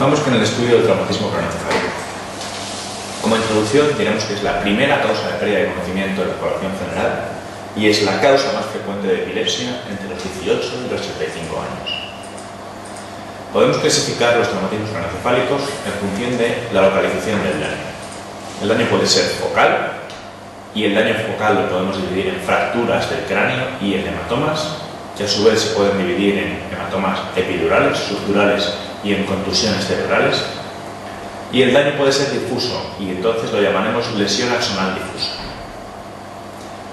Vamos con el estudio del traumatismo craneoencefálico. Como introducción diremos que es la primera causa de pérdida de conocimiento de la población general y es la causa más frecuente de epilepsia entre los 18 y los 35 años. Podemos clasificar los traumatismos craneoencefálicos en función de la localización del daño. El daño puede ser focal y el daño focal lo podemos dividir en fracturas del cráneo y en hematomas, que a su vez se pueden dividir en hematomas epidurales, subdurales y en contusiones cerebrales. Y el daño puede ser difuso y entonces lo llamaremos lesión axonal difusa.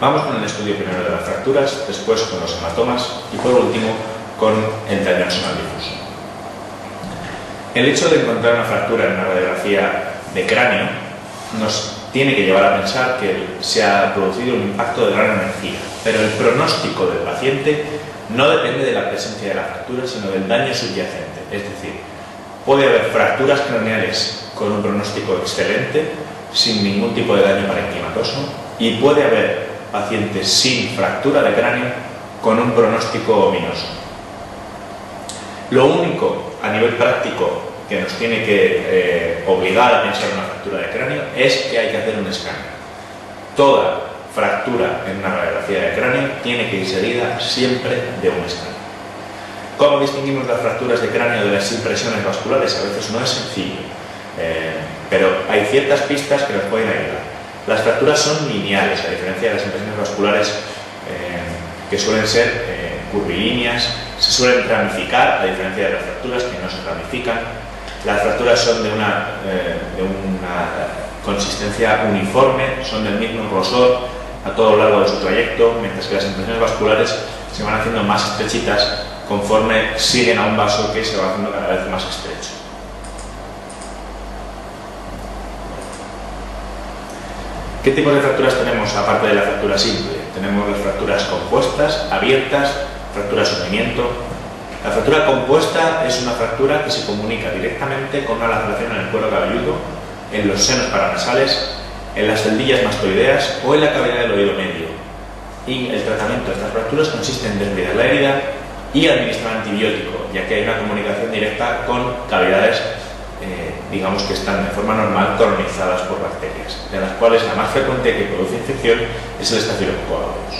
Vamos con el estudio primero de las fracturas, después con los hematomas y por último con el daño axonal difuso. El hecho de encontrar una fractura en una radiografía de cráneo nos tiene que llevar a pensar que se ha producido un impacto de gran energía, pero el pronóstico del paciente no depende de la presencia de la fractura, sino del daño subyacente. Es decir, puede haber fracturas craneales con un pronóstico excelente, sin ningún tipo de daño parenquimatoso, y puede haber pacientes sin fractura de cráneo con un pronóstico ominoso. Lo único a nivel práctico que nos tiene que obligar a pensar en una fractura de cráneo es que hay que hacer un escáner. Toda fractura en una radiografía de cráneo tiene que ir seguida siempre de un escáner. ¿Cómo distinguimos las fracturas de cráneo de las impresiones vasculares? A veces no es sencillo, pero hay ciertas pistas que nos pueden ayudar. Las fracturas son lineales, a diferencia de las impresiones vasculares que suelen ser curvilíneas, se suelen ramificar, a diferencia de las fracturas que no se ramifican. Las fracturas son de una consistencia uniforme, son del mismo grosor a todo lo largo de su trayecto, mientras que las impresiones vasculares se van haciendo más estrechitas conforme siguen a un vaso que se va haciendo cada vez más estrecho. ¿Qué tipos de fracturas tenemos aparte de la fractura simple? Tenemos las fracturas compuestas, abiertas, fracturas hundimiento. La fractura compuesta es una fractura que se comunica directamente con una laceración en el cuero cabelludo, en los senos paranasales, en las celdillas mastoideas o en la cavidad del oído medio. Y el tratamiento de estas fracturas consiste en desbridar la herida y administrar antibiótico, ya que hay una comunicación directa con cavidades, digamos que están de forma normal colonizadas por bacterias, de las cuales la más frecuente que produce infección es el Staphylococcus aureus.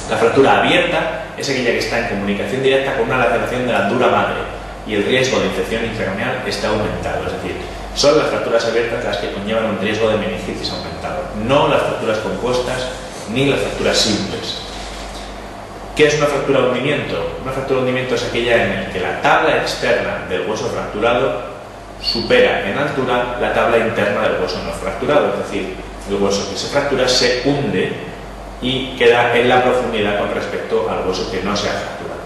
La fractura abierta es aquella que está en comunicación directa con una laceración de la dura madre y el riesgo de infección intracraneal está aumentado, es decir, son las fracturas abiertas las que conllevan un riesgo de meningitis aumentado, no las fracturas compuestas ni las fracturas simples. ¿Qué es una fractura de hundimiento? Una fractura de hundimiento es aquella en la que la tabla externa del hueso fracturado supera en altura la tabla interna del hueso no fracturado, es decir, el hueso que se fractura se hunde y queda en la profundidad con respecto al hueso que no se ha fracturado.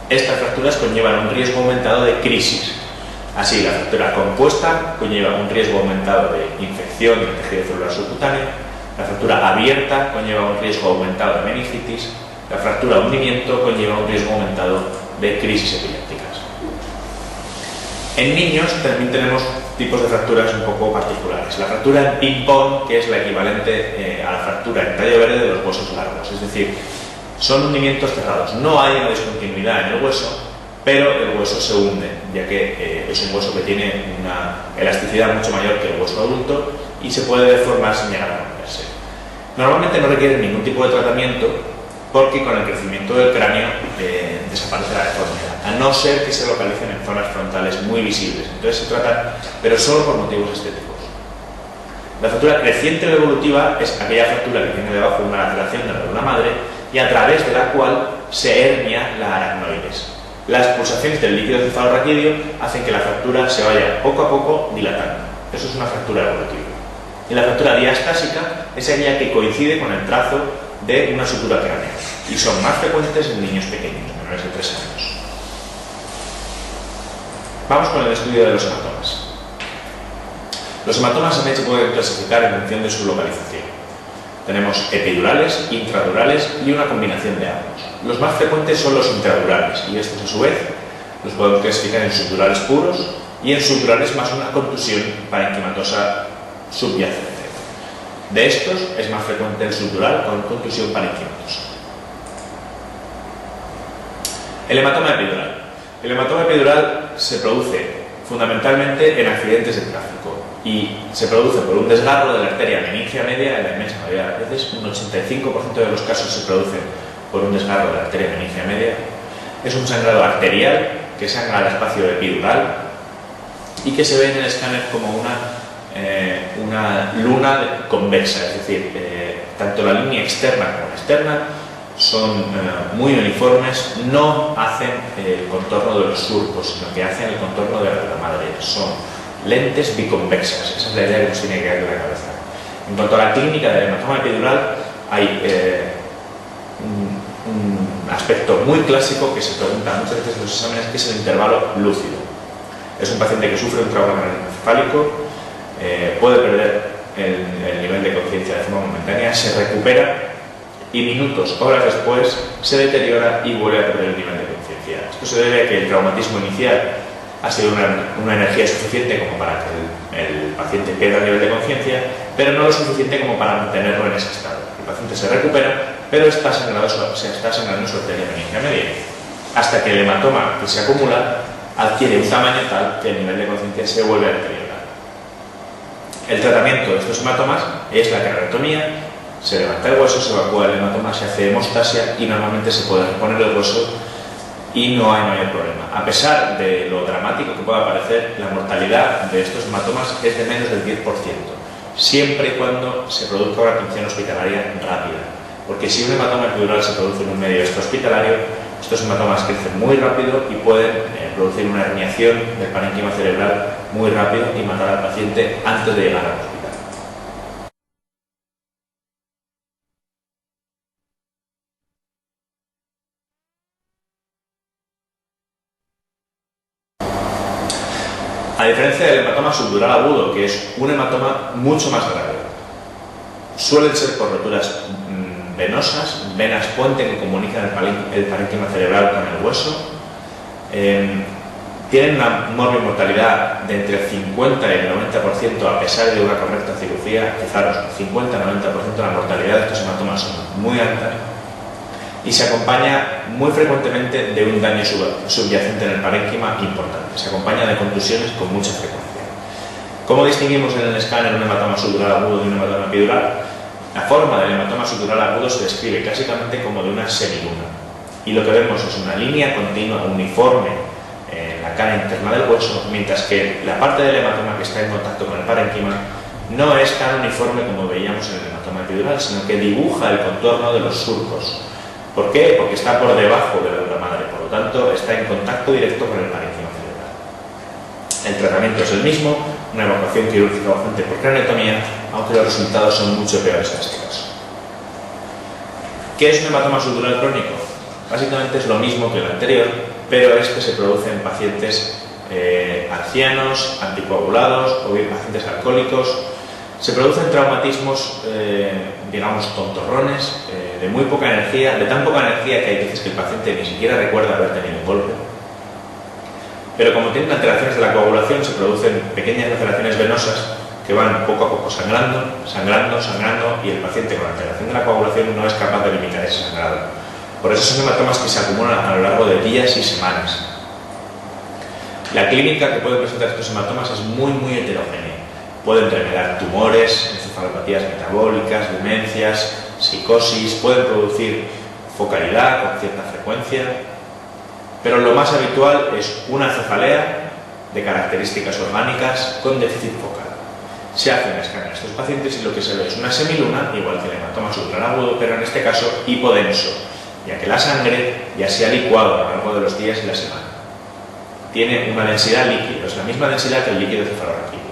Estas fracturas conllevan un riesgo aumentado de crisis. Así, la fractura compuesta conlleva un riesgo aumentado de infección del tejido celular subcutáneo, la fractura abierta conlleva un riesgo aumentado de meningitis, la fractura de hundimiento conlleva un riesgo aumentado de crisis epilépticas. En niños también tenemos tipos de fracturas un poco particulares. La fractura en ping-pong, que es la equivalente a la fractura en tallo verde de los huesos largos, es decir, son hundimientos cerrados. No hay una discontinuidad en el hueso, pero el hueso se hunde, ya que es un hueso que tiene una elasticidad mucho mayor que el hueso adulto y se puede deformar sin llegar a romperse. Normalmente no requiere ningún tipo de tratamiento porque con el crecimiento del cráneo desaparece la deformidad, a no ser que se localicen en zonas frontales muy visibles. Entonces se trata, pero solo por motivos estéticos. La fractura creciente o evolutiva es aquella fractura que tiene debajo una laceración de la médula madre y a través de la cual se hernia la aracnoides. Las pulsaciones del líquido cefalorraquídeo hacen que la fractura se vaya poco a poco dilatando. Eso es una fractura evolutiva. Y la fractura diastásica es aquella que coincide con el trazo de una sutura craneal y son más frecuentes en niños pequeños, menores de 3 años. Vamos con el estudio de los hematomas. Los hematomas se pueden clasificar en función de su localización. Tenemos epidurales, intradurales y una combinación de ambos. Los más frecuentes son los intradurales y estos a su vez los podemos clasificar en subdurales puros y en subdurales más una contusión parenquimatosa subyacente. De estos es más frecuente el subdural con contusión parenquimatosa. El hematoma epidural. El hematoma epidural se produce fundamentalmente en accidentes de tráfico y se produce por un desgarro de la arteria meningia media. En la inmensa mayoría de las veces, un 85% de los casos se producen por un desgarro de la arteria meningia media. Es un sangrado arterial que sangra al espacio epidural y que se ve en el escáner como una luna convexa, es decir, tanto la línea externa como la externa son muy uniformes, no hacen el contorno de los surcos, sino que hacen el contorno de la madre. Son lentes biconvexas, esa es la idea que nos tiene que dar en la cabeza. En cuanto a la clínica del hematoma epidural, hay un aspecto muy clásico que se pregunta muchas veces en los exámenes, que es el intervalo lúcido. Es un paciente que sufre un trauma craneoencefálico, puede perder el nivel de conciencia de forma momentánea, se recupera y minutos, horas después, se deteriora y vuelve a perder el nivel de conciencia. Esto se debe a que el traumatismo inicial ha sido una energía suficiente como para que el paciente pierda el nivel de conciencia, pero no lo suficiente como para mantenerlo en ese estado. El paciente se recupera, pero está sangrando su arteria meningia media, hasta que el hematoma que se acumula adquiere un tamaño tal que el nivel de conciencia se vuelve a deteriorar. El tratamiento de estos hematomas es la craneotomía. Se levanta el hueso, se evacúa el hematoma, se hace hemostasia y normalmente se puede reponer el hueso y no hay mayor problema. A pesar de lo dramático que pueda parecer, la mortalidad de estos hematomas es de menos del 10%, siempre y cuando se produzca una atención hospitalaria rápida. Porque si un hematoma epidural se produce en un medio extrahospitalario, estos hematomas crecen muy rápido y pueden producir una herniación del parénquima cerebral muy rápido y matar al paciente antes de llegar al hospital. A diferencia del hematoma subdural agudo, que es un hematoma mucho más grave, suelen ser por roturas venosas, venas puente que comunican el parénquima cerebral con el hueso. Tienen una morbimortalidad de entre el 50 y el 90% a pesar de una correcta cirugía. Fijaros, 50-90% de la mortalidad de estos hematomas son muy altas y se acompaña muy frecuentemente de un daño subyacente en el parénquima importante. Se acompaña de contusiones con mucha frecuencia. ¿Cómo distinguimos en el escáner un hematoma subdural agudo de un hematoma epidural? La forma del hematoma subdural agudo se describe clásicamente como de una semiluna. Y lo que vemos es una línea continua, uniforme, en la cara interna del hueso, mientras que la parte del hematoma que está en contacto con el parénquima no es tan uniforme como veíamos en el hematoma epidural, sino que dibuja el contorno de los surcos. ¿Por qué? Porque está por debajo de la dura madre, por lo tanto está en contacto directo con el parénquima cerebral. El tratamiento es el mismo, una evacuación quirúrgica bastante por craneotomía, aunque los resultados son mucho peores en este caso. ¿Qué es un hematoma subdural crónico? Básicamente es lo mismo que el anterior, pero este se produce en pacientes ancianos, anticoagulados o bien pacientes alcohólicos. Se producen traumatismos, digamos, tontorrones, de muy poca energía, de tan poca energía que hay veces que el paciente ni siquiera recuerda haber tenido un golpe. Pero como tienen alteraciones de la coagulación, se producen pequeñas laceraciones venosas que van poco a poco sangrando, y el paciente con alteración de la coagulación no es capaz de limitar ese sangrado. Por eso son hematomas que se acumulan a lo largo de días y semanas. La clínica que puede presentar estos hematomas es muy heterogénea. Pueden revelar tumores, encefalopatías metabólicas, demencias, psicosis, pueden producir focalidad con cierta frecuencia, pero lo más habitual es una cefalea de características orgánicas con déficit focal. Se hacen escáner a estos pacientes y lo que se ve es una semiluna, igual que el hematoma subdural agudo, pero en este caso hipodenso, ya que la sangre ya se ha licuado a lo largo de los días y la semana. Tiene una densidad líquida, es la misma densidad que el líquido cefalorraquídeo.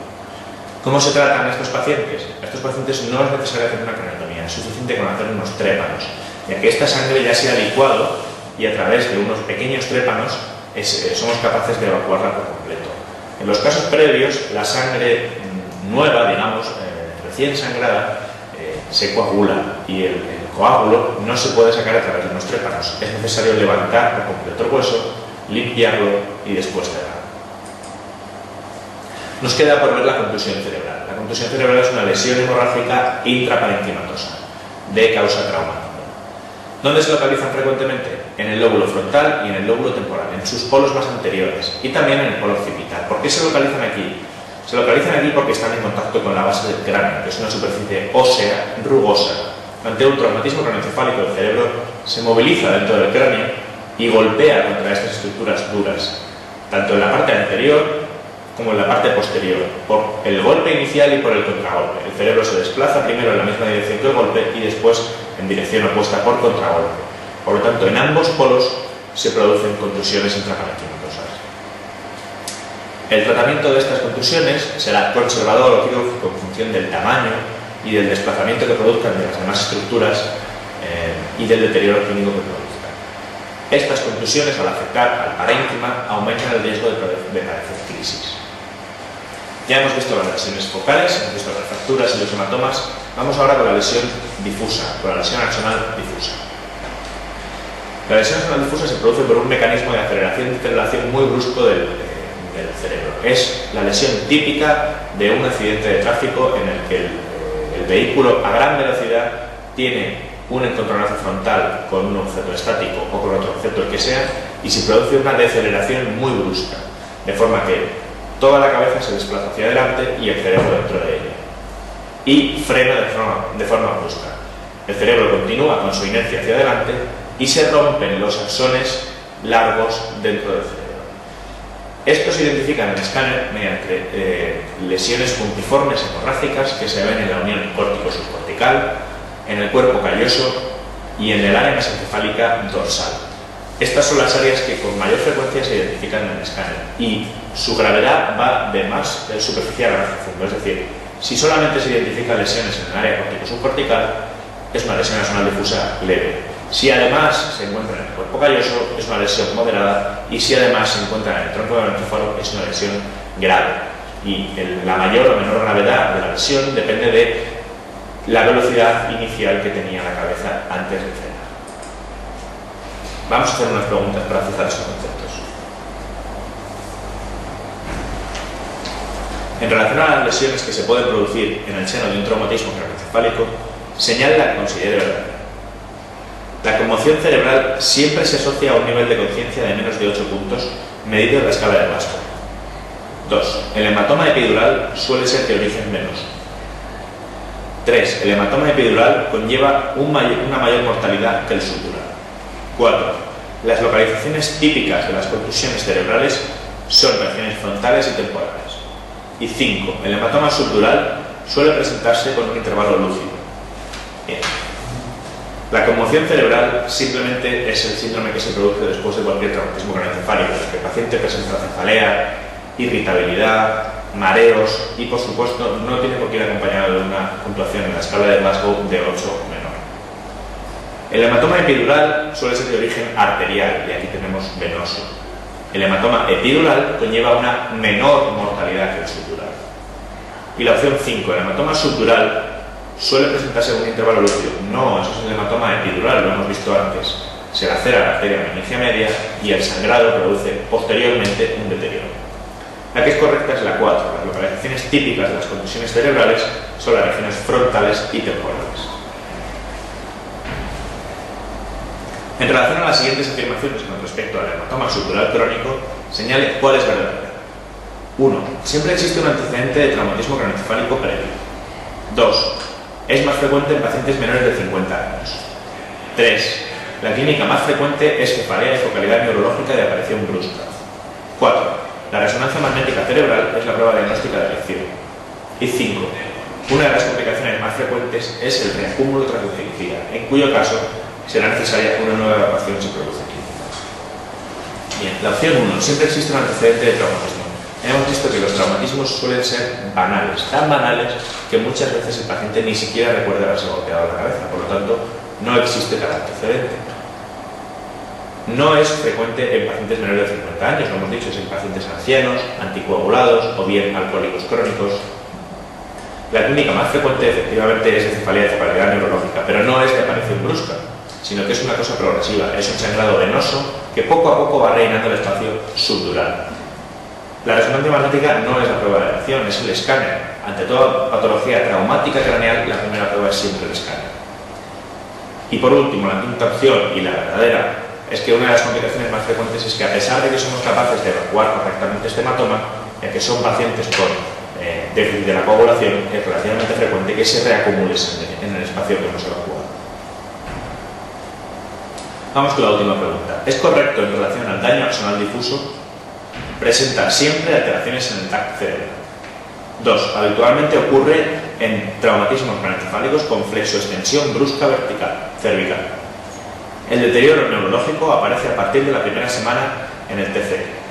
¿Cómo se tratan a estos pacientes? A estos pacientes no es necesario hacer una craneotomía, es suficiente con hacer unos trépanos, ya que esta sangre ya se ha licuado y a través de unos pequeños trépanos somos capaces de evacuarla por completo. En los casos previos, la sangre nueva, digamos, recién sangrada, se coagula y el coágulo no se puede sacar a través de unos trépanos. Es necesario levantar por completo el hueso, limpiarlo y después cerrar. Nos queda por ver la contusión cerebral. La contusión cerebral es una lesión hemorrágica intraparenquimatosa de causa traumática. ¿Dónde se localizan frecuentemente? en el lóbulo frontal y en el lóbulo temporal, en sus polos más anteriores, y también en el polo occipital. ¿Por qué se localizan aquí? Se localizan aquí porque están en contacto con la base del cráneo, que es una superficie ósea rugosa. Ante un traumatismo craneoencefálico, el cerebro se moviliza dentro del cráneo y golpea contra estas estructuras duras, tanto en la parte anterior como en la parte posterior, por el golpe inicial y por el contragolpe. El cerebro se desplaza primero en la misma dirección que el golpe y después en dirección opuesta por contragolpe. Por lo tanto, en ambos polos se producen contusiones intraparenquimatosas. El tratamiento de estas contusiones será conservador o quirúrgico en función del tamaño y del desplazamiento que produzcan de las demás estructuras y del deterioro clínico que produzcan. Estas contusiones, al afectar al parénquima, aumentan el riesgo de padecer crisis. Ya hemos visto las lesiones focales, hemos visto las fracturas y los hematomas. Vamos ahora con la lesión difusa, con la lesión axonal difusa. La lesión axonal difusa se produce por un mecanismo de aceleración y deceleración muy brusco del cerebro. Es la lesión típica de un accidente de tráfico en el que el vehículo a gran velocidad tiene un encontronazo frontal con un objeto estático o con otro objeto el que sea, y se produce una deceleración muy brusca, de forma que toda la cabeza se desplaza hacia adelante y el cerebro dentro de ella, y frena de forma brusca. El cerebro continúa con su inercia hacia adelante y se rompen los axones largos dentro del cerebro. Estos se identifican en el escáner mediante lesiones puntiformes hemorrágicas que se ven en la unión córtico-subcortical, en el cuerpo calloso y en el área mesencefálica dorsal. Estas son las áreas que con mayor frecuencia se identifican en el escáner y su gravedad va de más superficial a más profundo. Es decir, si solamente se identifican lesiones en el área córtico-subcortical, es una lesión axonal difusa leve. Si además se encuentra en el cuerpo calloso, es una lesión moderada, y si además se encuentra en el tronco del encéfalo, es una lesión grave. Y la mayor o menor gravedad de la lesión depende de la velocidad inicial que tenía la cabeza antes de frenar. Vamos a hacer unas preguntas para fijar estos conceptos. En relación a las lesiones que se pueden producir en el seno de un traumatismo craneoencefálico, señala la que considere verdadera. La conmoción cerebral siempre se asocia a un nivel de conciencia de menos de 8 puntos medido en la escala de Glasgow. 2. El hematoma epidural suele ser de origen venoso. 3. El hematoma epidural conlleva una mayor mortalidad que el subdural. 4. Las localizaciones típicas de las contusiones cerebrales son regiones frontales y temporales. Y 5. El hematoma subdural suele presentarse con un intervalo lúcido. Bien. La conmoción cerebral simplemente es el síndrome que se produce después de cualquier traumatismo craneoencefálico, en el que el paciente presenta cefalea, irritabilidad, mareos y, por supuesto, no tiene por qué ir acompañado de una puntuación en la escala de Glasgow de 8 o menor. El hematoma epidural suele ser de origen arterial y aquí tenemos venoso. El hematoma epidural conlleva una menor mortalidad que el subdural. Y la opción 5, el hematoma subdural, suele presentarse en un intervalo lúcido. No, eso es el hematoma epidural, lo hemos visto antes. Se lacera la arteria meningia media y el sangrado produce posteriormente un deterioro. La que es correcta es la 4. Las localizaciones típicas de las contusiones cerebrales son las regiones frontales y temporales. En relación a las siguientes afirmaciones con respecto al hematoma subdural crónico, señale cuál es verdadera. 1. Siempre existe un antecedente de traumatismo craneoencefálico previo. 2. Es más frecuente en pacientes menores de 50 años. 3. La clínica más frecuente es cefalea y focalidad neurológica de aparición brusca. 4. La resonancia magnética cerebral es la prueba diagnóstica de elección. Y 5. Una de las complicaciones más frecuentes es el reacúmulo tras la cirugía, en cuyo caso será necesaria una nueva evacuación si produce clínica. Bien, la opción 1. Siempre existe un antecedente de traumatismo. Hemos visto que los traumatismos suelen ser banales, tan banales que muchas veces el paciente ni siquiera recuerda haberse golpeado la cabeza, por lo tanto no existe tal antecedente. No es frecuente en pacientes menores de 50 años, lo hemos dicho, es en pacientes ancianos, anticoagulados o bien alcohólicos crónicos. La clínica más frecuente efectivamente es de cefalea y focalidad neurológica, pero no es de aparición brusca, sino que es una cosa progresiva, es un sangrado venoso que poco a poco va rellenando el espacio subdural. La resonancia magnética no es la prueba de elección, es el escáner. Ante toda patología traumática craneal, la primera prueba es siempre el escáner. Y por último, la quinta opción y la verdadera es que una de las complicaciones más frecuentes es que, a pesar de que somos capaces de evacuar correctamente este hematoma, ya que son pacientes con déficit de la coagulación, es relativamente frecuente que se reacumule sangre en el espacio que hemos evacuado. Vamos con la última pregunta. ¿Es correcto, en relación al daño axonal difuso, presentar siempre alteraciones en el tacto cerebral? 2. Habitualmente ocurre en traumatismos craneoencefálicos con flexoextensión brusca cervical. El deterioro neurológico aparece a partir de la primera semana en el TCE.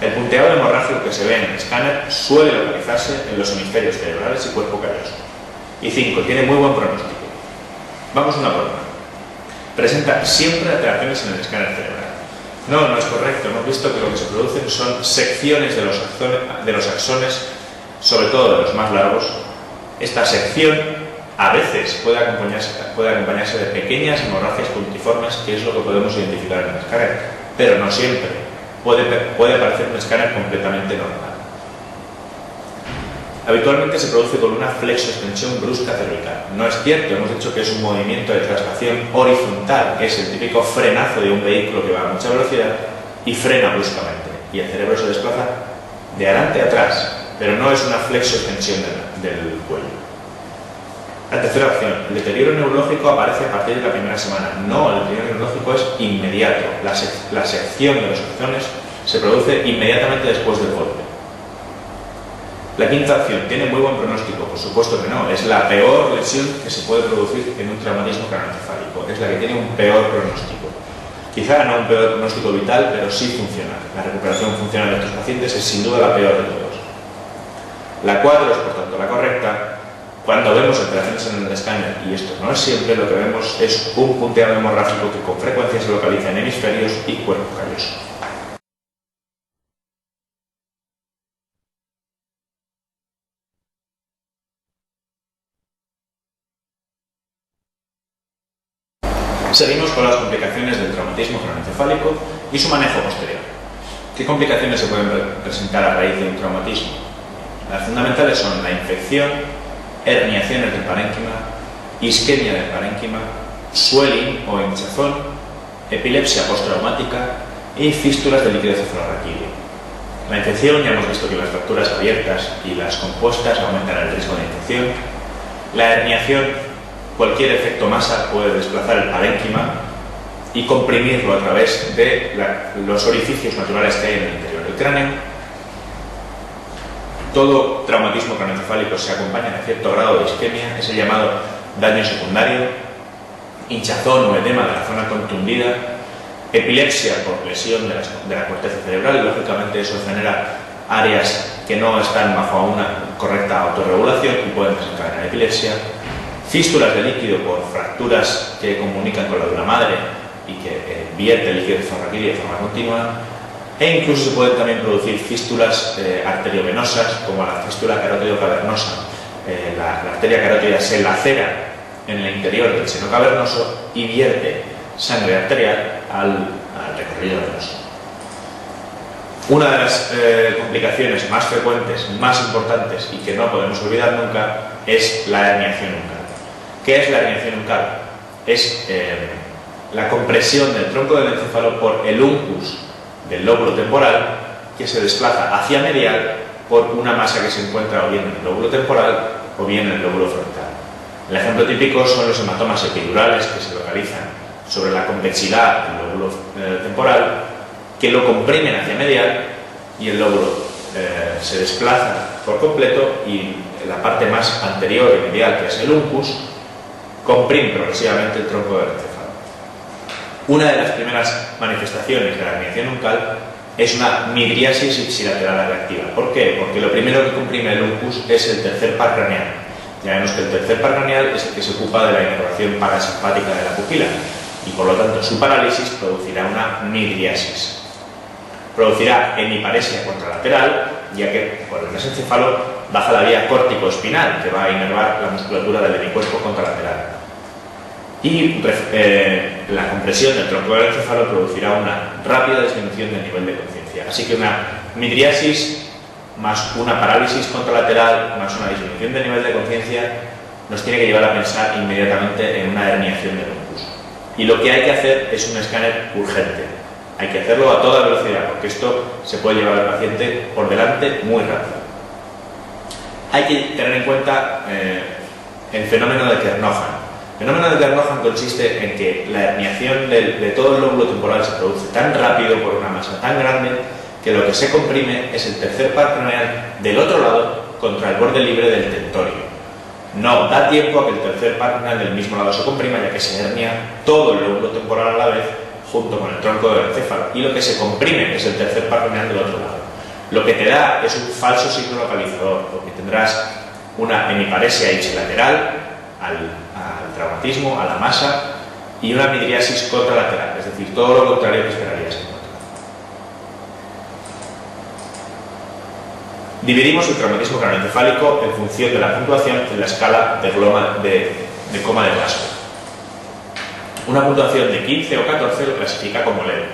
El punteado hemorrágico que se ve en el escáner suele localizarse en los hemisferios cerebrales y cuerpo calloso. Y 5. Tiene muy buen pronóstico. Vamos una por una. Presenta siempre alteraciones en el escáner cerebral. No, no es correcto. Hemos visto que lo que se producen son secciones de los axones, sobre todo de los más largos. Esta sección a veces puede acompañarse de pequeñas hemorragias puntiformes, que es lo que podemos identificar en el escáner, pero no siempre. Puede parecer un escáner completamente normal. Habitualmente se produce con una flexoextensión brusca cervical. No es cierto, hemos dicho que es un movimiento de traslación horizontal, que es el típico frenazo de un vehículo que va a mucha velocidad y frena bruscamente. Y el cerebro se desplaza de adelante a atrás, pero no es una flexoextensión del cuello. La tercera opción, el deterioro neurológico aparece a partir de la primera semana. No, el deterioro neurológico es inmediato. La sección de los axones se produce inmediatamente después del golpe. La quinta opción, ¿tiene muy buen pronóstico? Por supuesto que no. Es la peor lesión que se puede producir en un traumatismo craneoencefálico. Es la que tiene un peor pronóstico. Quizá no un peor pronóstico vital, pero sí funcional. La recuperación funcional de estos pacientes es sin duda la peor de todos. La 4 es, por tanto, la correcta. Cuando vemos alteraciones en el escáner, y esto no es siempre, lo que vemos es un punteado hemorrágico que con frecuencia se localiza en hemisferios y cuerpo calloso. Seguimos con las complicaciones del traumatismo craneoencefálico y su manejo posterior. ¿Qué complicaciones se pueden presentar a raíz de un traumatismo? Las fundamentales son la infección, herniaciones del parénquima, isquemia del parénquima, swelling o hinchazón, epilepsia postraumática y fístulas de líquido cefalorraquídeo. La infección, ya hemos visto que las fracturas abiertas y las compuestas aumentan el riesgo de infección. La herniación, cualquier efecto masa puede desplazar el parénquima y comprimirlo a través de los orificios naturales que hay en el interior del cráneo. Todo traumatismo craneoencefálico se acompaña de cierto grado de isquemia, es el llamado daño secundario, hinchazón o edema de la zona contundida, epilepsia por lesión de la corteza cerebral, y lógicamente eso genera áreas que no están bajo una correcta autorregulación y pueden desencadenar epilepsia, fístulas de líquido por fracturas que comunican con la dura madre y que vierte el líquido cefalorraquídeo de forma continua. E incluso se pueden también producir fístulas arteriovenosas, como la fístula carótido-cavernosa. La arteria carótida se lacera en el interior del seno cavernoso y vierte sangre arterial al recorrido venoso. Una de las complicaciones más frecuentes, más importantes y que no podemos olvidar nunca es la herniación uncal. ¿Qué es la herniación uncal? Es la compresión del tronco del encéfalo por el uncus del lóbulo temporal, que se desplaza hacia medial por una masa que se encuentra o bien en el lóbulo temporal o bien en el lóbulo frontal. El ejemplo típico son los hematomas epidurales, que se localizan sobre la convexidad del lóbulo temporal, que lo comprimen hacia medial y el lóbulo se desplaza por completo, y la parte más anterior y medial, que es el uncus, comprime progresivamente el tronco del encéfalo. Una de las primeras manifestaciones de la herniación uncal es una midriasis ipsilateral reactiva. ¿Por qué? Porque lo primero que comprime el uncus es el tercer par craneal. Ya vemos que el tercer par craneal es el que se ocupa de la inervación parasimpática de la pupila, y por lo tanto su parálisis producirá una midriasis. Producirá hemiparesia contralateral, ya que por el mesencéfalo baja la vía córtico-espinal, que va a inervar la musculatura del hemicuerpo contralateral. Y la compresión del tronco del encéfalo producirá una rápida disminución del nivel de conciencia. Así que una midriasis más una parálisis contralateral más una disminución del nivel de conciencia nos tiene que llevar a pensar inmediatamente en una herniación del uncus. Y lo que hay que hacer es un escáner urgente. Hay que hacerlo a toda velocidad, porque esto se puede llevar al paciente por delante muy rápido. Hay que tener en cuenta el fenómeno de Kernoghan. El fenómeno de Kernoghan consiste en que la herniación de todo el lóbulo temporal se produce tan rápido por una masa tan grande que lo que se comprime es el tercer par craneal del otro lado contra el borde libre del tentorio. No da tiempo a que el tercer par craneal del mismo lado se comprima, ya que se hernia todo el lóbulo temporal a la vez junto con el tronco del encéfalo, y lo que se comprime es el tercer par craneal del otro lado. Lo que te da es un falso signo localizador, porque tendrás una hemiparesia ipsilateral al traumatismo, a la masa, y una midriasis contralateral, es decir, todo lo contrario que esperarías encontrar. Dividimos el traumatismo craneoencefálico en función de la puntuación en la escala de coma de Glasgow. Una puntuación de 15 o 14 lo clasifica como leve,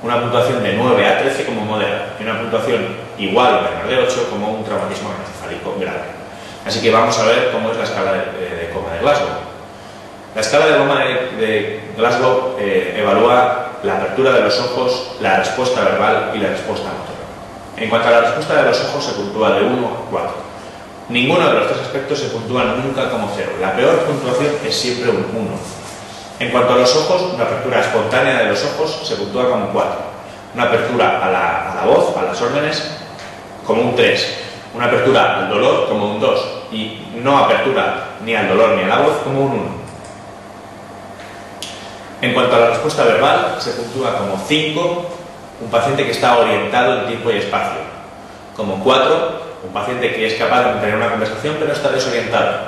una puntuación de 9 a 13 como moderado y una puntuación igual o menor de 8 como un traumatismo craneoencefálico grave. Así que vamos a ver cómo es la escala de coma de Glasgow. La escala de coma de Glasgow evalúa la apertura de los ojos, la respuesta verbal y la respuesta motora. En cuanto a la respuesta de los ojos, se puntúa de 1 a 4. Ninguno de los tres aspectos se puntúan nunca como 0. La peor puntuación es siempre un 1. En cuanto a los ojos, una apertura espontánea de los ojos se puntúa como 4. Una apertura a la voz, a las órdenes, como un 3. Una apertura al dolor como un 2. Y no apertura ni al dolor ni a la voz como un 1. En cuanto a la respuesta verbal, se puntúa como 5, un paciente que está orientado en tiempo y espacio. Como 4, un paciente que es capaz de mantener una conversación pero está desorientado.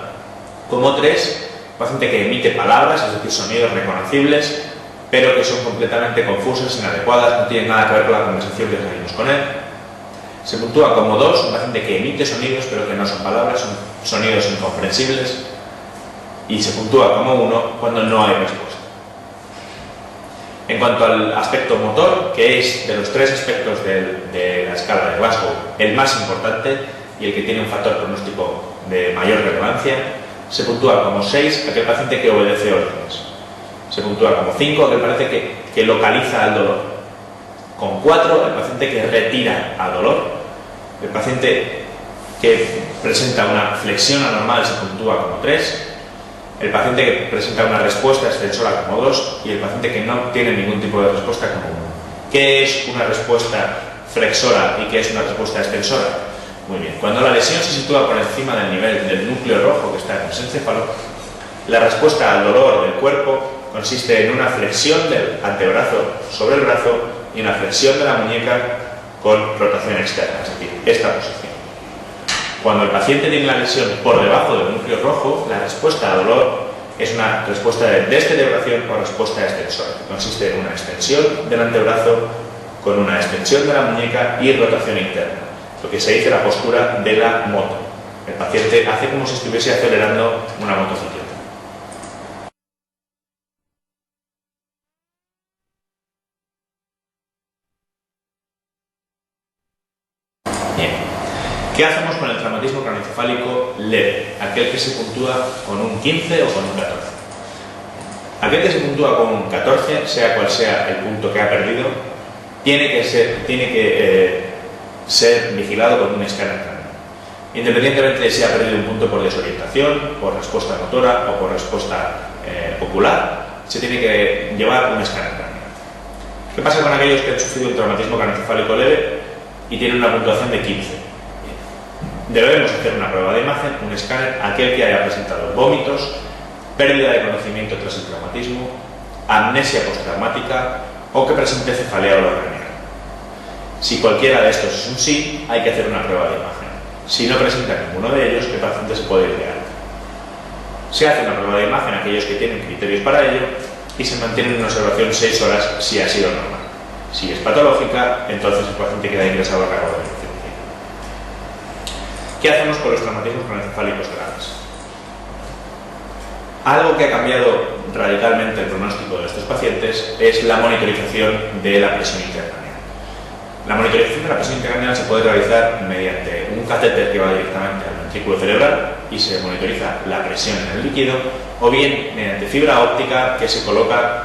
Como 3, un paciente que emite palabras, es decir, sonidos reconocibles, pero que son completamente confusas, inadecuadas, no tienen nada que ver con la conversación que seguimos con él. Se puntúa como 2, un paciente que emite sonidos, pero que no son palabras, son sonidos incomprensibles. Y se puntúa como 1 cuando no hay respuesta. En cuanto al aspecto motor, que es de los tres aspectos de la escala de Glasgow el más importante y el que tiene un factor pronóstico de mayor relevancia, se puntúa como 6 aquel paciente que obedece órdenes. Se puntúa como 5 aquel paciente que localiza el dolor. Con 4 el paciente que retira al dolor. El paciente que presenta una flexión anormal se puntúa como 3. El paciente que presenta una respuesta extensora como 2 y el paciente que no tiene ningún tipo de respuesta como 1. ¿Qué es una respuesta flexora y qué es una respuesta extensora? Muy bien, cuando la lesión se sitúa por encima del nivel del núcleo rojo que está en el encéfalo, la respuesta al dolor del cuerpo consiste en una flexión del antebrazo sobre el brazo y una flexión de la muñeca con rotación externa, es decir, esta posición. Cuando el paciente tiene la lesión por debajo del núcleo rojo, la respuesta a dolor es una respuesta de descerebración o respuesta extensora, que consiste en una extensión del antebrazo con una extensión de la muñeca y rotación interna, lo que se dice la postura de la moto. El paciente hace como si estuviese acelerando una motocicleta. ¿Qué hacemos con el traumatismo craneoencefálico leve? Aquel que se puntúa con un 15 o con un 14. Aquel que se puntúa con un 14, sea cual sea el punto que ha perdido, tiene que ser vigilado con un escáner craneal. Independientemente de si ha perdido un punto por desorientación, por respuesta motora o por respuesta ocular, se tiene que llevar un escáner craneal. ¿Qué pasa con aquellos que han sufrido un traumatismo craneoencefálico leve y tienen una puntuación de 15? Debemos hacer una prueba de imagen, un escáner, aquel que haya presentado vómitos, pérdida de conocimiento tras el traumatismo, amnesia postraumática o que presente cefalea orogeniana. Si cualquiera de estos es un sí, hay que hacer una prueba de imagen. Si no presenta ninguno de ellos, el paciente se puede ir de alta. Se hace una prueba de imagen a aquellos que tienen criterios para ello y se mantiene en observación 6 horas si ha sido normal. Si es patológica, entonces el paciente queda ingresado a cargo de la cirugía. ¿Qué hacemos con los traumatismos craneoencefálicos graves? Algo que ha cambiado radicalmente el pronóstico de estos pacientes es la monitorización de la presión intracraneal. La monitorización de la presión intracraneal se puede realizar mediante un catéter que va directamente al ventrículo cerebral y se monitoriza la presión en el líquido, o bien mediante fibra óptica que se coloca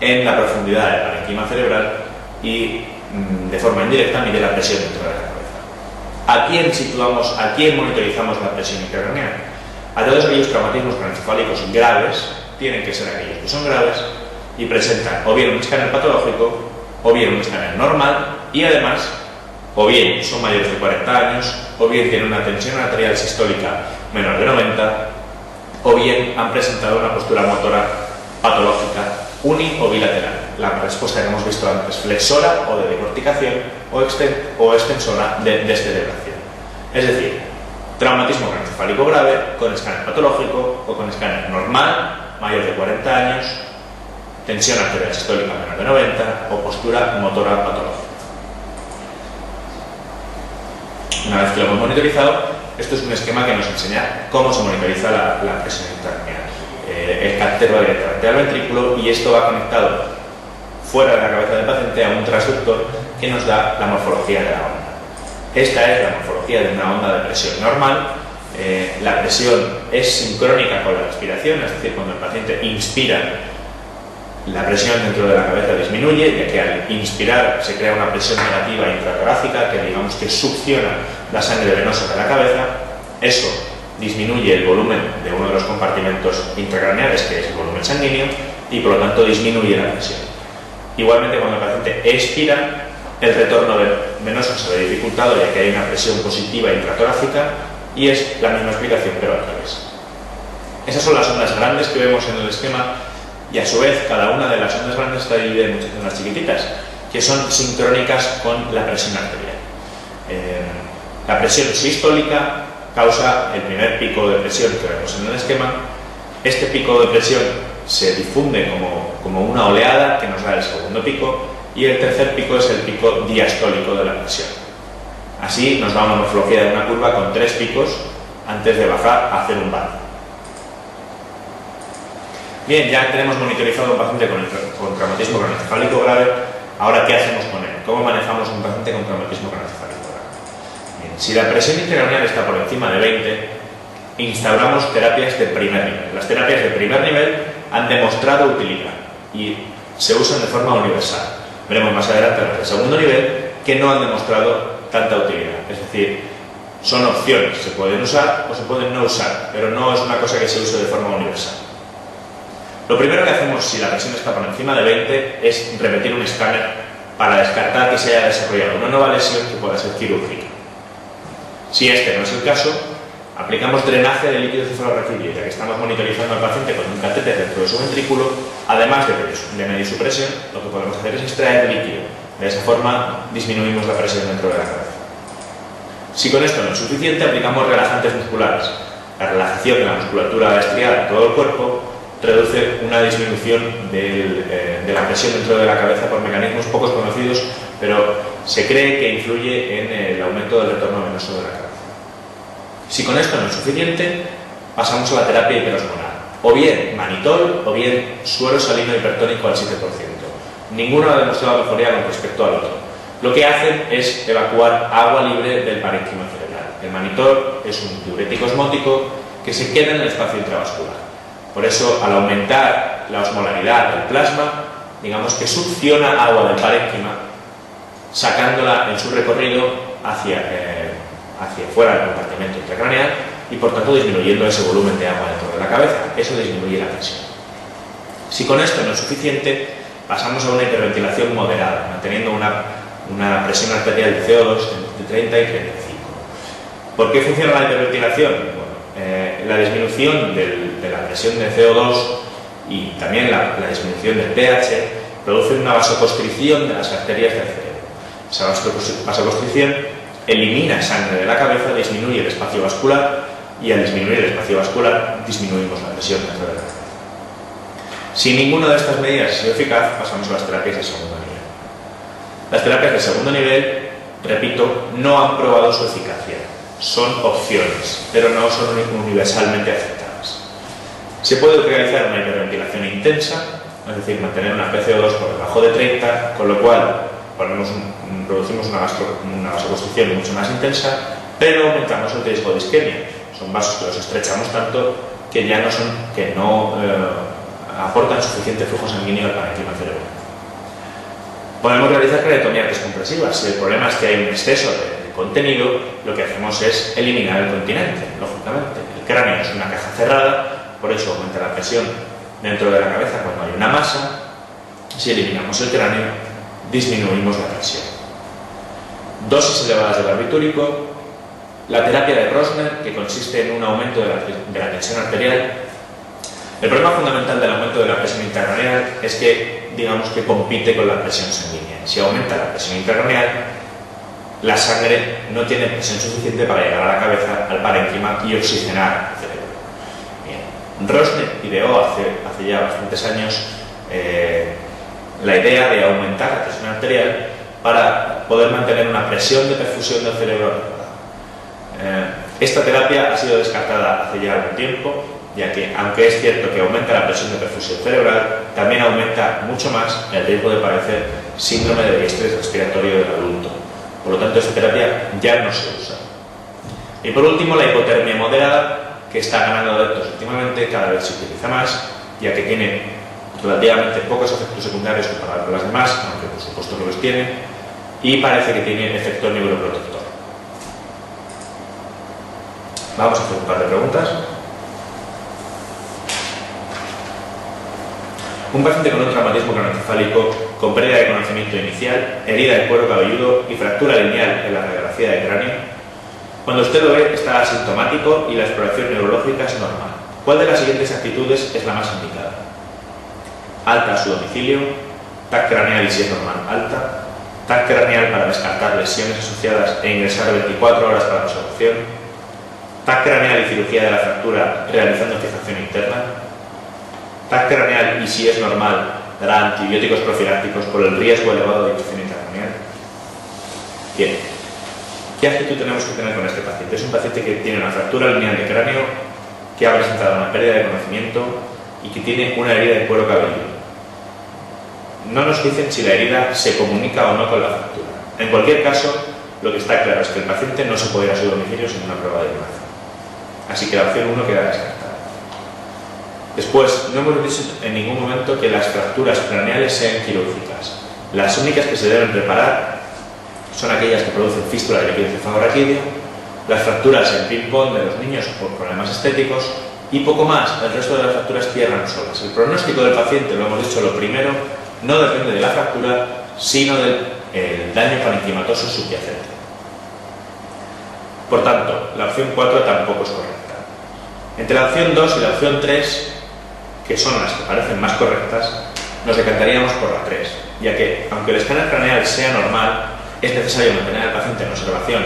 en la profundidad del parénquima cerebral y de forma indirecta mide la presión dentro de la cabeza. ¿A quién monitorizamos la presión intracraneal? A todos aquellos traumatismos craneoencefálicos graves, tienen que ser aquellos que son graves y presentan o bien un escáner patológico o bien un escáner normal y además o bien son mayores de 40 años o bien tienen una tensión arterial sistólica menor de 90 o bien han presentado una postura motora patológica uni o bilateral. La respuesta que hemos visto antes, flexora o de decorticación o extensora de descerebración. Es decir, traumatismo craneoencefálico grave con escáner patológico o con escáner normal, mayor de 40 años, tensión arterial sistólica menor de 90 o postura motora patológica. Una vez que lo hemos monitorizado, esto es un esquema que nos enseña cómo se monitoriza la presión intracraneal. El catéter va directamente al ventrículo y esto va conectado fuera de la cabeza del paciente a un transductor que nos da la morfología de la onda. Esta es la morfología de una onda de presión normal. La presión es sincrónica con la respiración, es decir, cuando el paciente inspira, la presión dentro de la cabeza disminuye, ya que al inspirar se crea una presión negativa intratorácica que digamos que succiona la sangre venosa de la cabeza. Eso disminuye el volumen de uno de los compartimentos intracraneales, que es el volumen sanguíneo, y por lo tanto disminuye la presión. Igualmente, cuando el paciente expira, el retorno venoso se ve dificultado, ya que hay una presión positiva intratorácica, y es la misma explicación, pero al revés. Esas son las ondas grandes que vemos en el esquema, y a su vez cada una de las ondas grandes está dividida en muchas ondas chiquititas, que son sincrónicas con la presión arterial. La presión sistólica causa el primer pico de presión que vemos en el esquema. Este pico de presión se difunde como una oleada que nos da el segundo pico, y el tercer pico es el pico diastólico de la presión. Así nos da una morfología de una curva con 3 picos antes de bajar a hacer un vano. Bien, ya tenemos monitorizado a un paciente con traumatismo craneoencefálico grave. Ahora, ¿qué hacemos con él? ¿Cómo manejamos a un paciente con traumatismo craneoencefálico grave? Bien, si la presión intracraneal está por encima de 20, instauramos terapias de primer nivel. Las terapias de primer nivel han demostrado utilidad y se usan de forma universal. Veremos más adelante las de segundo nivel que no han demostrado tanta utilidad. Es decir, son opciones, se pueden usar o se pueden no usar, pero no es una cosa que se use de forma universal. Lo primero que hacemos si la presión está por encima de 20 es repetir un escáner para descartar que se haya desarrollado una nueva lesión que pueda ser quirúrgica. Si este no es el caso, aplicamos drenaje de líquido cefalorraquídeo, ya que estamos monitorizando al paciente con un catéter dentro de su ventrículo. Además de medir su presión, lo que podemos hacer es extraer líquido. De esa forma disminuimos la presión dentro de la cabeza. Si con esto no es suficiente, aplicamos relajantes musculares. La relajación de la musculatura estriada en todo el cuerpo reduce una disminución de la presión dentro de la cabeza por mecanismos pocos conocidos, pero se cree que influye en el aumento del retorno venoso de la cabeza. Si con esto no es suficiente, pasamos a la terapia hiperosmolar, o bien manitol o bien suero salino hipertónico al 7%. Ninguno ha demostrado mejoría con respecto al otro. Lo que hacen es evacuar agua libre del parénquima cerebral. El manitol es un diurético osmótico que se queda en el espacio intravascular. Por eso, al aumentar la osmolaridad del plasma, digamos que succiona agua del parénquima, sacándola en su recorrido hacia fuera del compartimento intracraneal y por tanto disminuyendo ese volumen de agua dentro de la cabeza. Eso disminuye la presión. Si con esto no es suficiente, pasamos a una hiperventilación moderada, manteniendo una presión arterial de CO2 entre 30 y 35. ¿Por qué funciona la hiperventilación? Bueno, la disminución de la presión de CO2 y también la disminución del pH produce una vasoconstricción de las arterias del cerebro. Esa vasoconstricción elimina sangre de la cabeza, disminuye el espacio vascular y al disminuir el espacio vascular disminuimos la presión dentro de la cabeza. Si ninguna de estas medidas ha sido eficaz, pasamos a las terapias de segundo nivel. Las terapias de segundo nivel, repito, no han probado su eficacia. Son opciones, pero no son universalmente aceptadas. Se puede realizar una hiperventilación intensa, es decir, mantener una PCO2 por debajo de 30, con lo cual producimos una vasoconstricción mucho más intensa, pero aumentamos el riesgo de isquemia. Son vasos que los estrechamos tanto que ya no aportan suficiente flujo sanguíneo al parénquima cerebral. Podemos realizar craneotomías descompresivas. Si el problema es que hay un exceso de contenido, lo que hacemos es eliminar el continente, lógicamente. El cráneo es una caja cerrada, por eso aumenta la presión dentro de la cabeza cuando hay una masa. Si eliminamos el cráneo, disminuimos la presión. Dosis elevadas de barbitúrico. La terapia de Rosner, que consiste en un aumento de la tensión arterial. El problema fundamental del aumento de la presión intracraneal es que, digamos que compite con la presión sanguínea. Si aumenta la presión intracraneal, la sangre no tiene presión suficiente para llegar a la cabeza, al parénquima y oxigenar el cerebro. Bien. Rosner ideó hace ya bastantes años la idea de aumentar la presión arterial para poder mantener una presión de perfusión del cerebro adecuada. Esta terapia ha sido descartada hace ya algún tiempo, ya que, aunque es cierto que aumenta la presión de perfusión cerebral, también aumenta mucho más el riesgo de padecer síndrome de estrés respiratorio del adulto. Por lo tanto, esta terapia ya no se usa. Y por último, la hipotermia moderada, que está ganando adeptos últimamente, cada vez se utiliza más, ya que tiene relativamente pocos efectos secundarios comparados con las demás, aunque por supuesto que los tiene, y parece que tiene efecto neuroprotector. Vamos a hacer un par de preguntas. Un paciente con un traumatismo craneoencefálico con pérdida de conocimiento inicial, herida de cuero cabelludo y fractura lineal en la radiografía de cráneo. Cuando usted lo ve, está asintomático y la exploración neurológica es normal. ¿Cuál de las siguientes actitudes es la más indicada? Alta a su domicilio, TAC craneal y si es normal, alta, TAC craneal para descartar lesiones asociadas e ingresar 24 horas para la observación, TAC craneal y cirugía de la fractura realizando fijación interna, TAC craneal y si es normal, dará antibióticos profilácticos por el riesgo elevado de infección intracraneal. Bien, ¿qué actitud tenemos que tener con este paciente? Es un paciente que tiene una fractura lineal de cráneo, que ha presentado una pérdida de conocimiento y que tiene una herida de cuero cabelludo. No nos dicen si la herida se comunica o no con la fractura. En cualquier caso, lo que está claro es que el paciente no se puede ir a su domicilio sin una prueba de imagen. Así que la opción 1 queda descartada. Después, no hemos dicho en ningún momento que las fracturas craneales sean quirúrgicas. Las únicas que se deben reparar son aquellas que producen fístula de líquido cefalorraquídeo, las fracturas en ping-pong de los niños por problemas estéticos y poco más. El resto de las fracturas cierran solas. El pronóstico del paciente, lo hemos dicho, lo primero, no depende de la fractura, sino del daño parenquimatoso subyacente. Por tanto, la opción 4 tampoco es correcta. Entre la opción 2 y la opción 3, que son las que parecen más correctas, nos decantaríamos por la 3, ya que, aunque el escáner craneal sea normal, es necesario mantener al paciente en observación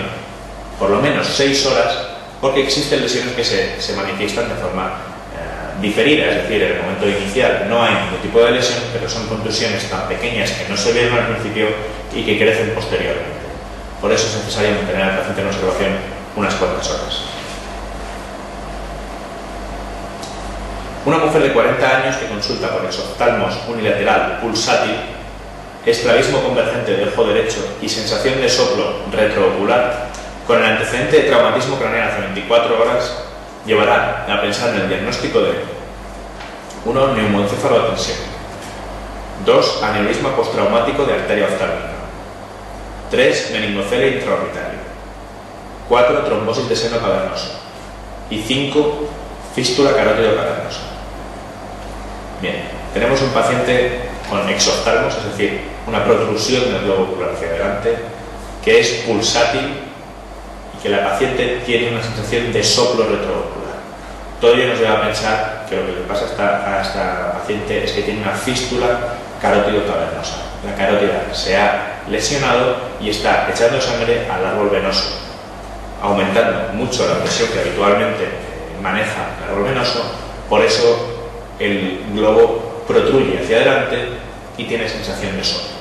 por lo menos 6 horas, porque existen lesiones que se manifiestan de forma diferida, es decir, en el momento inicial no hay ningún tipo de lesión, pero son contusiones tan pequeñas que no se vieron al principio y que crecen posteriormente. Por eso es necesario mantener al paciente en observación unas cuantas horas. Una mujer de 40 años que consulta por exoftalmos unilateral pulsátil, estrabismo convergente del ojo derecho y sensación de soplo retroocular, con el antecedente de traumatismo craneal hace 24 horas, llevará a pensar en el diagnóstico de 1. Neumoencefalotensión, 2. Aneurisma postraumático de arteria oftálmica, 3. Meningocelia intraorbitaria, 4. Trombosis de seno cavernoso y 5. Fístula carótido cavernosa. Bien, tenemos un paciente con exoftalmos, es decir, una protrusión del globo ocular hacia adelante, que es pulsátil y que la paciente tiene una sensación de soplo retroocular. Todo ello nos lleva a pensar que lo que le pasa a esta paciente es que tiene una fístula carótido cavernosa. La carótida se ha lesionado y está echando sangre al árbol venoso, aumentando mucho la presión que habitualmente maneja el árbol venoso. Por eso el globo protruye hacia adelante y tiene sensación de soplo.